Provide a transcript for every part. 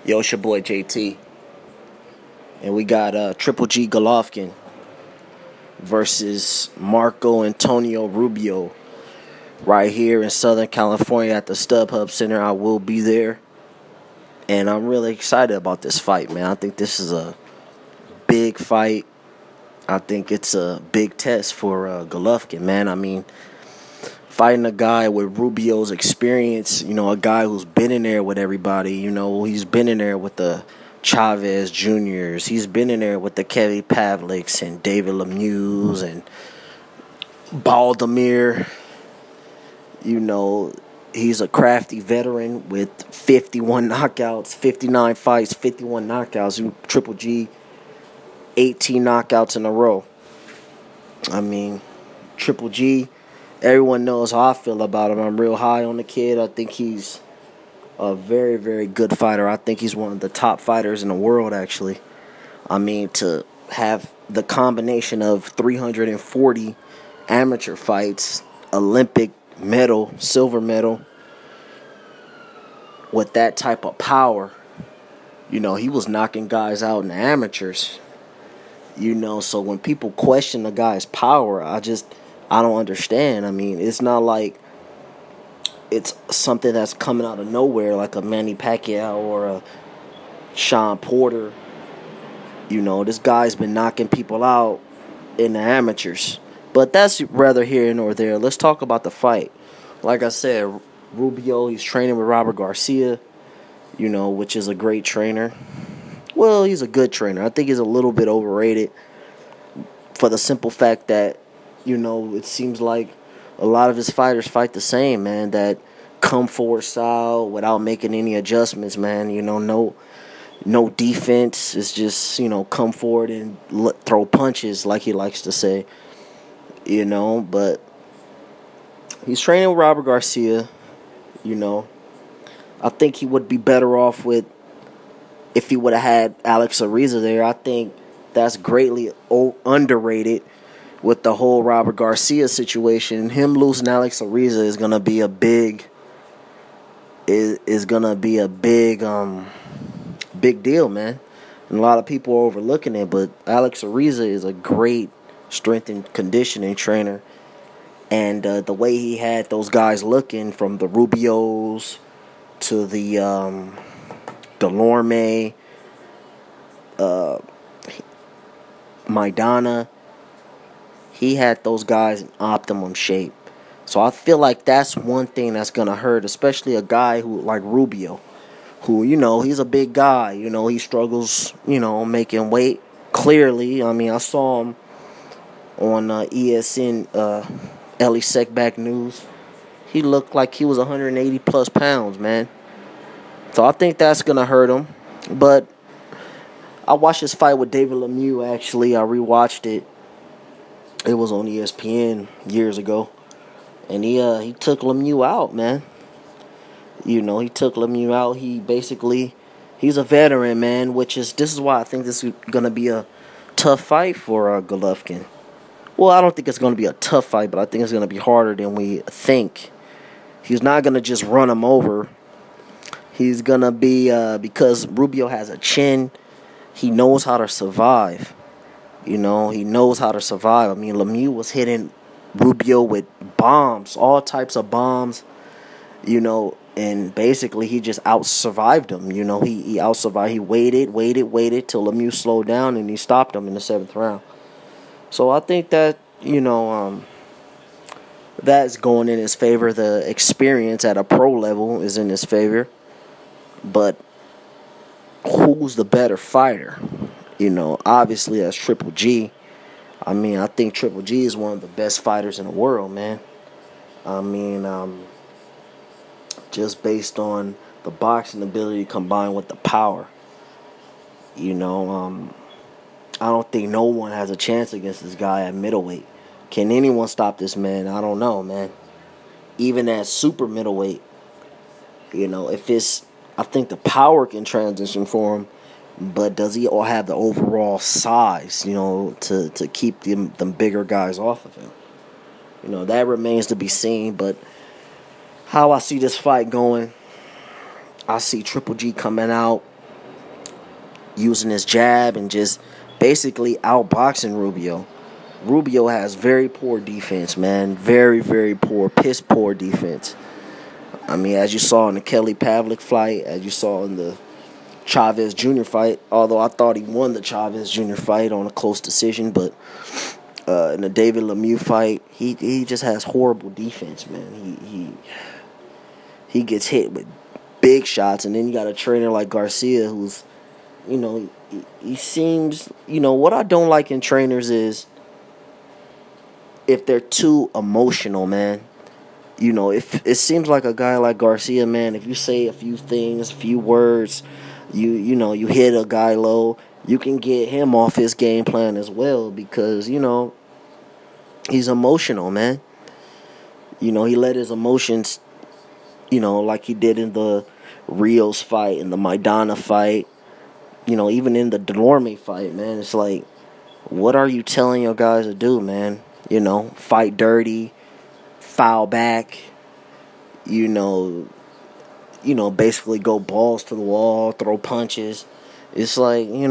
Yo, it's your boy JT, and we got Triple G Golovkin versus Marco Antonio Rubio right here in Southern California at the StubHub Center. I will be there, and I'm really excited about this fight, man. I think this is a big fight. I think it's a big test for Golovkin, man. I mean, fighting a guy with Rubio's experience, a guy who's been in there with everybody, he's been in there with the Chavez Juniors, he's been in there with the Kevin Pavliks and David Lemieux and Baldemir. He's a crafty veteran with 51 knockouts, 59 fights, 51 knockouts. Triple G, 18 knockouts in a row. I mean, Triple G, everyone knows how I feel about him. I'm real high on the kid. I think he's a very, very good fighter. I think he's one of the top fighters in the world, actually. I mean, to have the combination of 340 amateur fights, Olympic medal, silver medal, with that type of power, he was knocking guys out in the amateurs. So when people question the guy's power, I don't understand. I mean, it's not like it's something that's coming out of nowhere like a Manny Pacquiao or a Sean Porter. This guy's been knocking people out in the amateurs. But that's rather here nor there. Let's talk about the fight. Like I said, Rubio, he's training with Robert Garcia, which is a great trainer. Well, he's a good trainer. I think he's a little bit overrated for the simple fact that, it seems like a lot of his fighters fight the same, man, that come forward style without making any adjustments, man. No defense. It's just, come forward and throw punches, like he likes to say, but he's training with Robert Garcia, I think he would be better off with if he would have had Alex Ariza there. I think that's greatly underrated with the whole Robert Garcia situation. Him losing Alex Ariza is gonna be a big big deal, man. And a lot of people are overlooking it, but Alex Ariza is a great strength and conditioning trainer. And the way he had those guys looking, from the Rubios to the Delorme, Maidana, he had those guys in optimum shape. So I feel like that's one thing that's going to hurt, especially a guy who like Rubio, who, he's a big guy. He struggles, making weight. Clearly, I mean, I saw him on ESN, Ellie Seckback News. He looked like he was 180 plus pounds, man. So I think that's going to hurt him. But I watched this fight with David Lemieux, actually. I rewatched it. It was on ESPN years ago. And he took Lemieux out, man. He took Lemieux out. He's a veteran, man, this is why I think this is going to be a tough fight for Golovkin. Well, I don't think it's going to be a tough fight, but I think it's going to be harder than we think. He's not going to just run him over. He's going to be, because Rubio has a chin, he knows how to survive. He knows how to survive. I mean, Lemieux was hitting Rubio with bombs, all types of bombs, and basically he just out-survived him. He out-survived. He waited till Lemieux slowed down, and he stopped him in the 7th round. So I think that, that's going in his favor. The experience at a pro level is in his favor. But who's the better fighter? Obviously that's Triple G. I mean, I think Triple G is one of the best fighters in the world, man. I mean, just based on the boxing ability combined with the power. I don't think no one has a chance against this guy at middleweight. Can anyone stop this man? I don't know, man. Even at super middleweight, I think the power can transition for him, but does he all have the overall size, to keep them bigger guys off of him? That remains to be seen. But how I see this fight going, I see Triple G coming out using his jab and just basically outboxing Rubio. Rubio has very poor defense, man. Very, very poor, piss poor defense. I mean, as you saw in the Kelly Pavlik fight, as you saw in the Chavez Jr. fight, although I thought he won the Chavez Jr. fight on a close decision, but in the David Lemieux fight, he just has horrible defense, man. He gets hit with big shots, and then you got a trainer like Garcia who's, he seems, what I don't like in trainers is if they're too emotional, man. If it seems like a guy like Garcia, man, if you say a few things, a few words, you hit a guy low, you can get him off his game plan as well because, he's emotional, man. He let his emotions, like he did in the Rios fight, in the Maidana fight, even in the Delorme fight, man. It's like, what are you telling your guys to do, man? Fight dirty, foul back, basically go balls to the wall, throw punches. It's like, you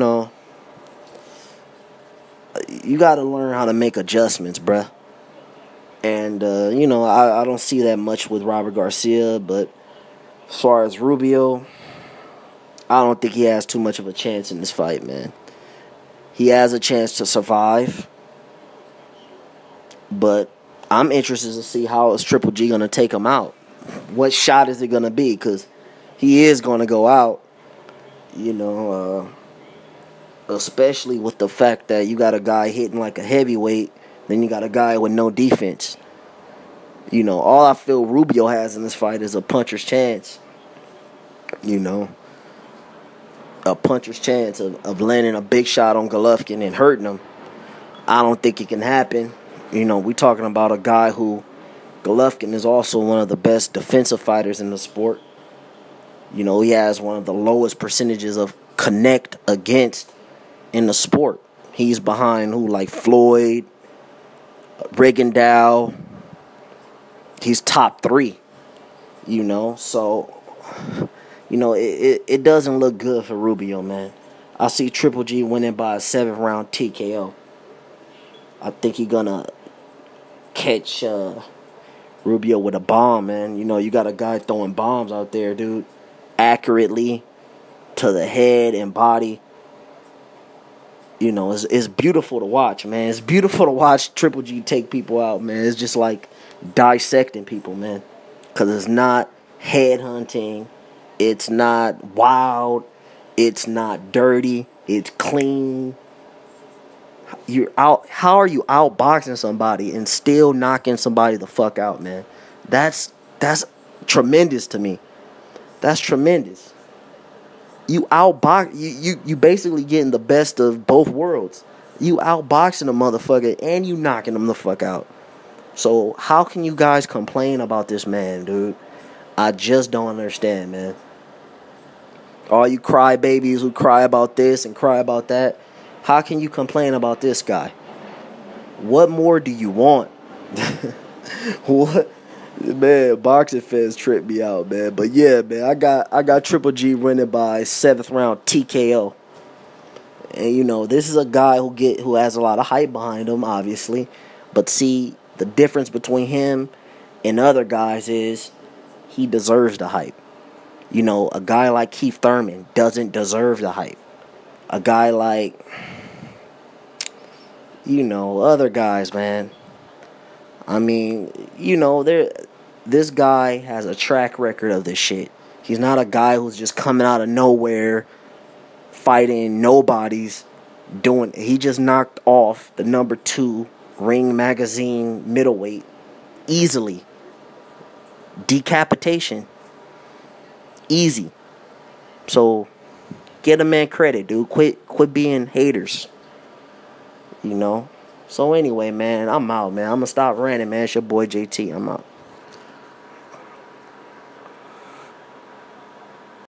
got to learn how to make adjustments, bruh. And, I don't see that much with Robert Garcia, but as far as Rubio, I don't think he has too much of a chance in this fight, man. He has a chance to survive, but I'm interested to see how is Triple G going to take him out. What shot is it going to be? Because he is going to go out, especially with the fact that you got a guy hitting like a heavyweight, then you got a guy with no defense. All I feel Rubio has in this fight is a puncher's chance. A puncher's chance of landing a big shot on Golovkin and hurting him. I don't think it can happen. We talking about a guy who, Golovkin is also one of the best defensive fighters in the sport. He has one of the lowest percentages of connect against in the sport. He's behind who, like Floyd, Rigondeaux. He's top 3. So, it doesn't look good for Rubio, man. I see Triple G winning by a 7th round TKO. I think he's gonna catch Rubio with a bomb, man. You got a guy throwing bombs out there, dude, accurately to the head and body. It's beautiful to watch, man. It's beautiful to watch Triple G take people out, man. It's just like dissecting people, man. Because it's not headhunting. It's not wild. It's not dirty. It's clean. You're out. How are you outboxing somebody and still knocking somebody the fuck out, man? That's tremendous to me. That's tremendous. You outbox. You basically getting the best of both worlds. You outboxing a motherfucker and you knocking them the fuck out. So how can you guys complain about this man, dude? I just don't understand, man. All you crybabies who cry about this and cry about that, how can you complain about this guy? What more do you want? What? Man, boxing fans trip me out, man. But yeah, man, I got Triple G winning by 7th round TKO. And this is a guy who has a lot of hype behind him, obviously. But see, the difference between him and other guys is he deserves the hype. A guy like Keith Thurman doesn't deserve the hype. A guy like, other guys, man. I mean, this guy has a track record of this shit. He's not a guy who's just coming out of nowhere, fighting nobodies, he just knocked off the number 2 Ring Magazine middleweight easily. Decapitation. Easy. So, get a man credit, dude. Quit being haters. So anyway, man, I'm out, man. I'm gonna stop ranting, man. It's your boy JT. I'm out.